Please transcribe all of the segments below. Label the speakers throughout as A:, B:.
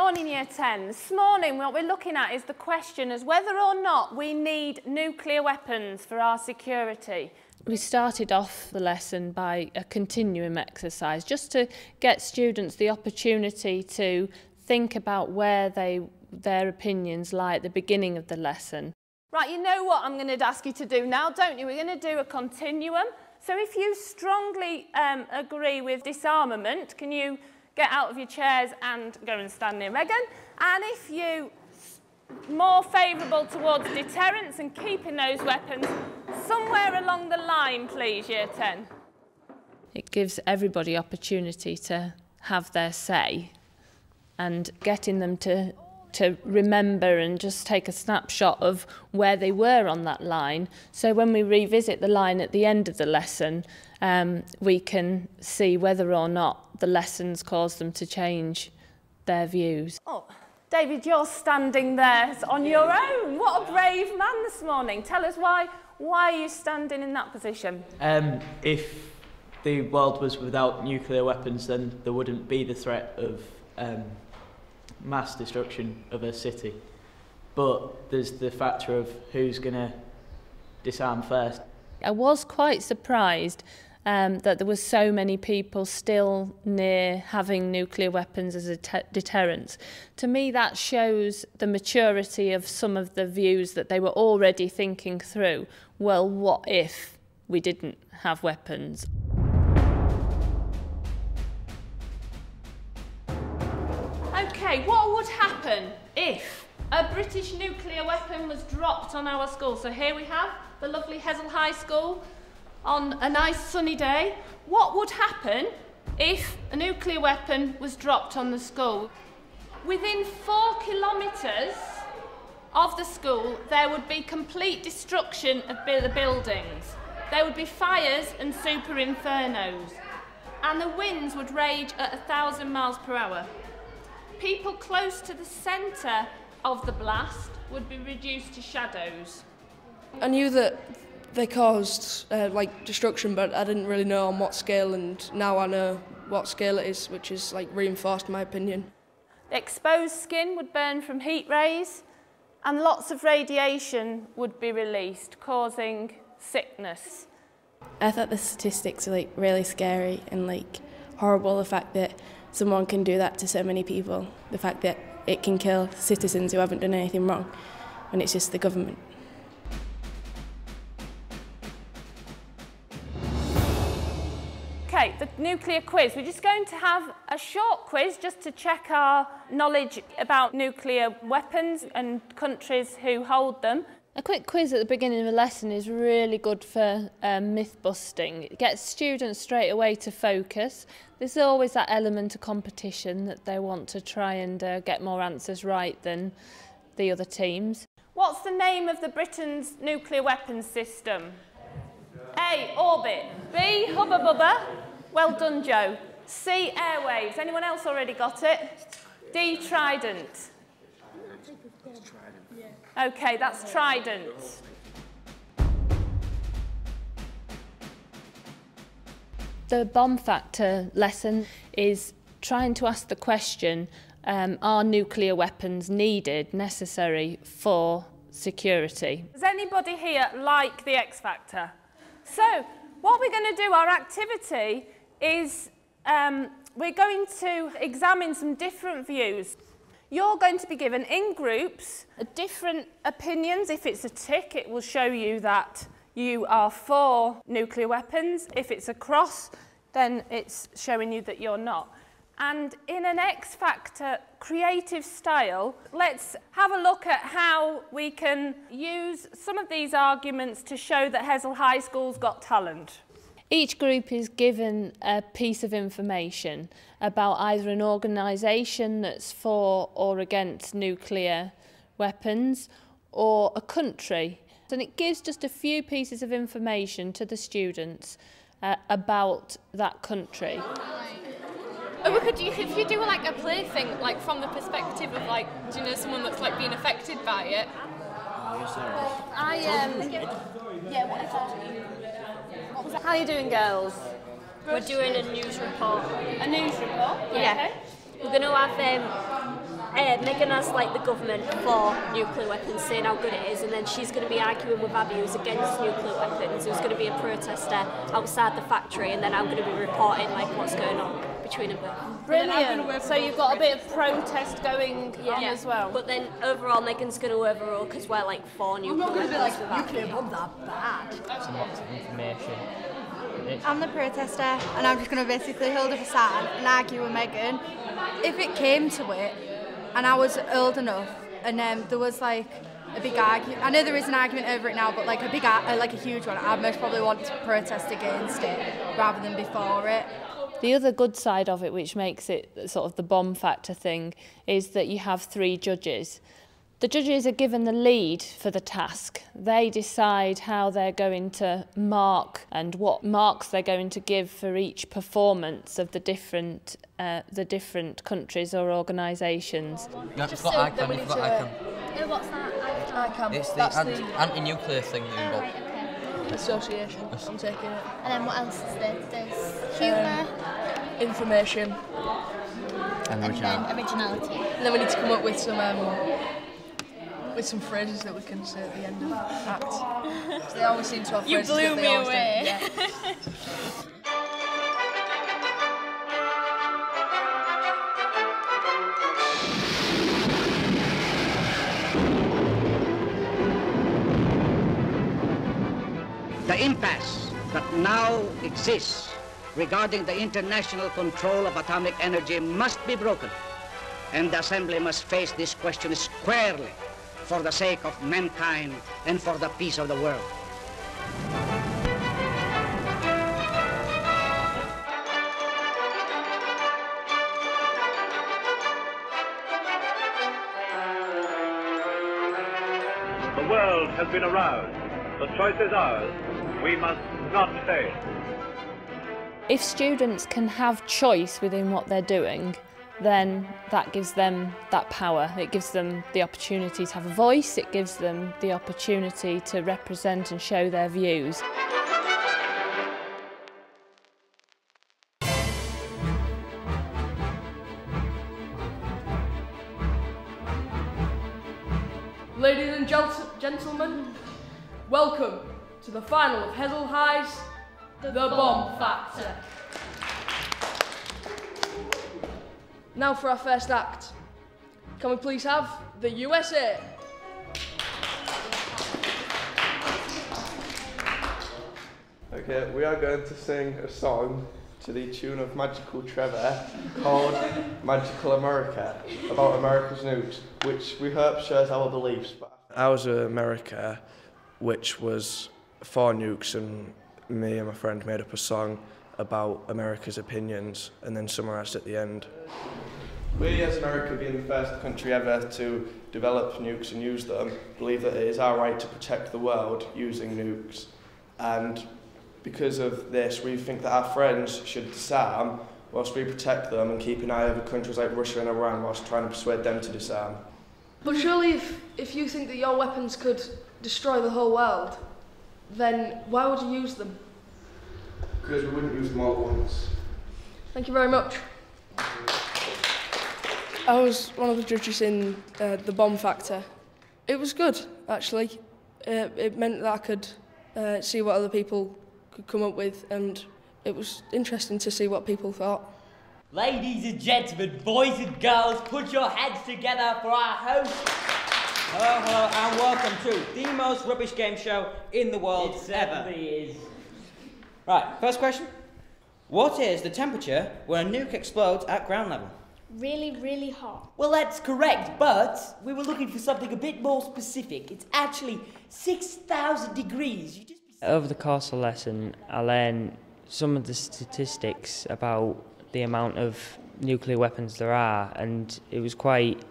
A: Morning Year 10. This morning what we're looking at is the question as whether or not we need nuclear weapons for our security. We started off the lesson by a continuum exercise just to get students the opportunity to think about where their opinions lie at the beginning of the lesson. Right, you know what I'm going to ask you to do now, don't you? We're going to do a continuum. So if you strongly agree with disarmament, can you get out of your chairs and go and stand near Megan? And if you more favourable towards deterrence and keeping those weapons, somewhere along the line, please, Year 10. It gives everybody opportunity to have their say and getting them to remember and just take a snapshot of where they were on that line. So when we revisit the line at the end of the lesson, we can see whether or not the lessons caused them to change their views. Oh, David, you're standing there on your own. What a brave man this morning. Tell us why are you standing in that position?
B: If the world was without nuclear weapons, then there wouldn't be the threat of mass destruction of a city. But there's the factor of who's going to disarm first.
A: I was quite surprised that there were so many people still near having nuclear weapons as a deterrent. To me, that shows the maturity of some of the views that they were already thinking through. Well, what if we didn't have weapons? Okay, what would happen if a British nuclear weapon was dropped on our school? So here we have the lovely Hessle High School on a nice sunny day. What would happen if a nuclear weapon was dropped on the school? Within 4 kilometres of the school, there would be complete destruction of the buildings. There would be fires and super infernos, and the winds would rage at 1,000 miles per hour. People close to the centre of the blast would be reduced to shadows.
C: I knew that they caused destruction, but I didn't really know on what scale, and now I know what scale it is, which is reinforced my opinion.
A: The exposed skin would burn from heat rays, and lots of radiation would be released, causing sickness.
D: I thought the statistics are really scary and horrible, the fact that someone can do that to so many people, the fact that it can kill citizens who haven't done anything wrong when it's just the government.
A: Okay, the nuclear quiz. We're just going to have a short quiz just to check our knowledge about nuclear weapons and countries who hold them. A quick quiz at the beginning of a lesson is really good for myth busting. It gets students straight away to focus. There's always that element of competition that they want to try and get more answers right than the other teams. What's the name of the Britain's nuclear weapons system? A, orbit. B, hubba bubba. Well done, Joe. C, airwaves. Anyone else already got it? D, trident. Okay, that's trident. The bomb factor lesson is trying to ask the question, are nuclear weapons needed, necessary for security? Does anybody here like the X Factor? So, what we're going to do, our activity, is we're going to examine some different views. You're going to be given in groups different opinions. If it's a tick, it will show you that you are for nuclear weapons. If it's a cross, then it's showing you that you're not. And in an X Factor creative style, let's have a look at how we can use some of these arguments to show that Hessle High School's got talent. Each group is given a piece of information about either an organisation that's for or against nuclear weapons or a country. And it gives just a few pieces of information to the students about that country.
E: If you do a play thing, from the perspective of someone that's being affected by it.
A: How are you doing, girls?
E: We're doing a news report.
A: A news report?
E: Yeah. Okay. We're going to have
F: Megan has like the government for nuclear weapons, saying how good it is, and then she's going to be arguing with Abby, who's against nuclear weapons, who's going to be a protester outside the factory, and then I'm going to be reporting like what's going on between them both.
A: Brilliant. So you've got a bit of protest going on as well.
F: But then overall, Megan's going to overrule because we're like for nuclear weapons. I'm not going to be like nuclear bomb that bad.
G: Some lots of information.
H: I'm the protester, and I'm just going to basically hold up a sign and argue with Megan. If it came to it, and I was old enough, and there was like a big argument. I know there is an argument over it now, but like a huge one. I'd most probably want to protest against it rather than before it.
A: The other good side of it, which makes it sort of the bomb factor thing, is that you have 3 judges. The judges are given the lead for the task. They decide how they're going to mark and what marks they're going to give for each performance of the different countries or organisations.
G: You've got ICAN, you've got ICAN.
E: What's that?
C: ICAN.
G: It's the anti-nuclear thing that you got.
E: Okay.
C: Association. I'm taking it.
E: And then what else is there? There's humour.
C: Information.
G: And
E: Originality.
C: And then we need to come up with some phrases that we can say at the end of the act. They always seem to have phrases.
E: You blew me away.
C: Yeah.
I: The impasse that now exists regarding the international control of atomic energy must be broken, and the Assembly must face this question squarely for the sake of mankind and for the peace of the world.
J: The world has been aroused. The choice is ours. We must not fail.
A: If students can have choice within what they're doing, then that gives them that power. It gives them the opportunity to have a voice, it gives them the opportunity to represent and show their views.
C: Ladies and gentlemen, welcome to the final of Hessel High's The Bomb Factor. Now for our first act. Can we please have the USA?
K: Okay, we are going to sing a song to the tune of Magical Trevor called Magical America, about America's nukes, which we hope shares our beliefs. Ours are America, which was for nukes, and me and my friend made up a song about America's opinions and then summarised at the end. We, as America being the first country ever to develop nukes and use them, believe that it is our right to protect the world using nukes. And because of this, we think that our friends should disarm whilst we protect them and keep an eye over countries like Russia and Iran whilst trying to persuade them to disarm.
C: But surely if you think that your weapons could destroy the whole world, then why would you use them?
K: Because we wouldn't use them all at once.
C: Thank you very much. I was one of the judges in the Bomb Factor. It was good, actually. It meant that I could see what other people could come up with, and it was interesting to see what people thought.
L: Ladies and gentlemen, boys and girls, put your heads together for our host. Hello, hello, and welcome to the most rubbish game show in the world ever. It certainly is. Right, first question. What is the temperature when a nuke explodes at ground level?
E: Really, really hot.
L: Well, that's correct, but we were looking for something a bit more specific. It's actually 6,000 degrees.
G: Over the course of the lesson, I learned some of the statistics about the amount of nuclear weapons there are, and it was quite...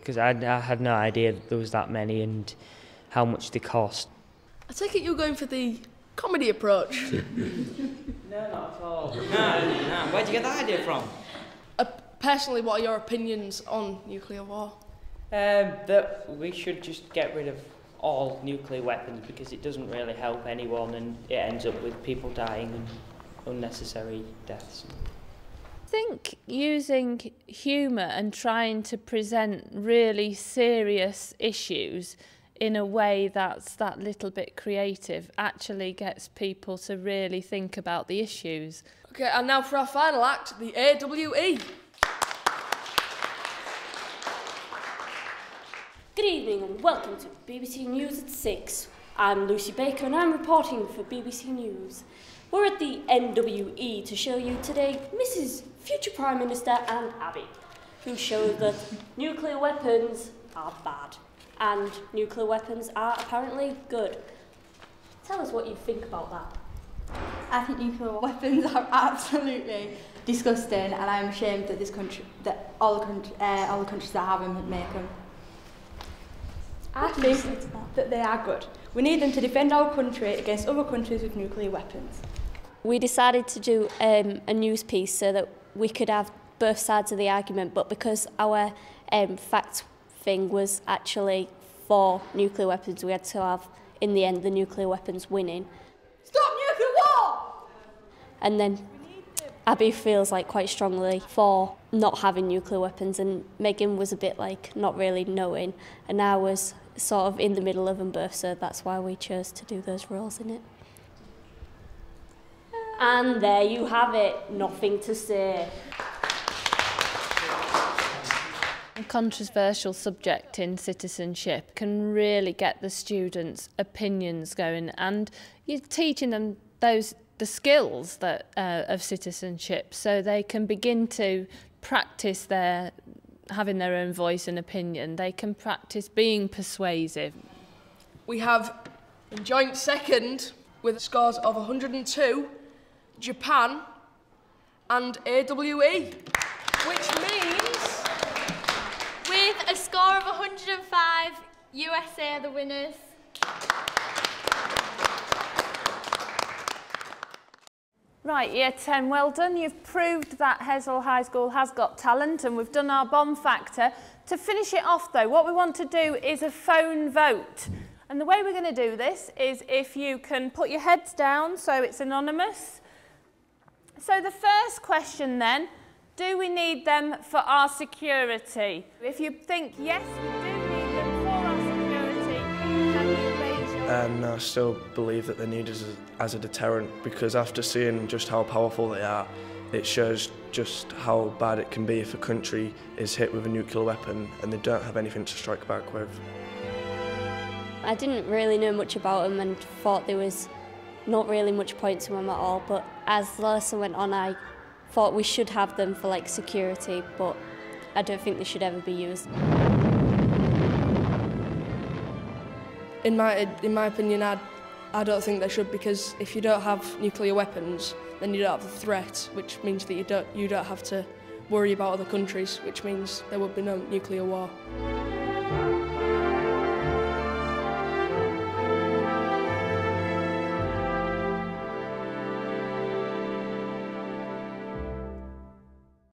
G: because I had no idea that there was that many and how much they cost.
C: I take it you're going for the comedy approach.
L: No, not at all. No. Where'd you get that idea from?
C: Personally, what are your opinions on nuclear war?
G: That we should just get rid of all nuclear weapons because it doesn't really help anyone and it ends up with people dying and unnecessary deaths.
A: think using humour and trying to present really serious issues in a way that's that little bit creative actually gets people to really think about the issues.
C: Okay, and now for our final act, the AWE.
M: Good evening and welcome to BBC News at 6. I'm Lucy Baker and I'm reporting for BBC News. We're at the NWE to show you today Mrs. Future Prime Minister and Abby, who shows that nuclear weapons are bad and nuclear weapons are apparently good. Tell us what you think about that.
H: I think nuclear weapons are absolutely disgusting, and I'm ashamed that this country, that all the countries that have them make them.
D: I think that they are good. We need them to defend our country against other countries with nuclear weapons.
F: We decided to do a news piece so that we could have both sides of the argument, but because our fact thing was actually for nuclear weapons, we had to have, in the end, the nuclear weapons winning.
H: Stop nuclear war!
F: And then Abby feels like quite strongly for not having nuclear weapons, and Megan was a bit like not really knowing, and I was sort of in the middle of them both, so that's why we chose to do those roles in it.
M: And there you have it, nothing to say.
A: A controversial subject in citizenship can really get the students' opinions going, and you're teaching them the skills that of citizenship, so they can begin to practice having their own voice and opinion. They can practice being persuasive.
C: We have in joint second with scores of 102, Japan and AWE, which means
E: With a score of 105, USA are the winners.
A: Right, Year 10, well done. You've proved that Hesel High School has got talent, and we've done our bomb factor. To finish it off though, what we want to do is a phone vote. And the way we're going to do this is if you can put your heads down so it's anonymous. So the first question then, do we need them for our security? If you think yes, we do need them for our security, can you raise your...
K: No, I still believe that they're needed as a deterrent, because after seeing just how powerful they are, it shows just how bad it can be if a country is hit with a nuclear weapon and they don't have anything to strike back with.
F: I didn't really know much about them and thought there was not really much point to them at all, but as the lesson went on, I thought we should have them for like security, but I don't think they should ever be used.
C: in my opinion, I don't think they should, because if you don't have nuclear weapons, then you don't have the threat, which means that you don't have to worry about other countries, which means there would be no nuclear war.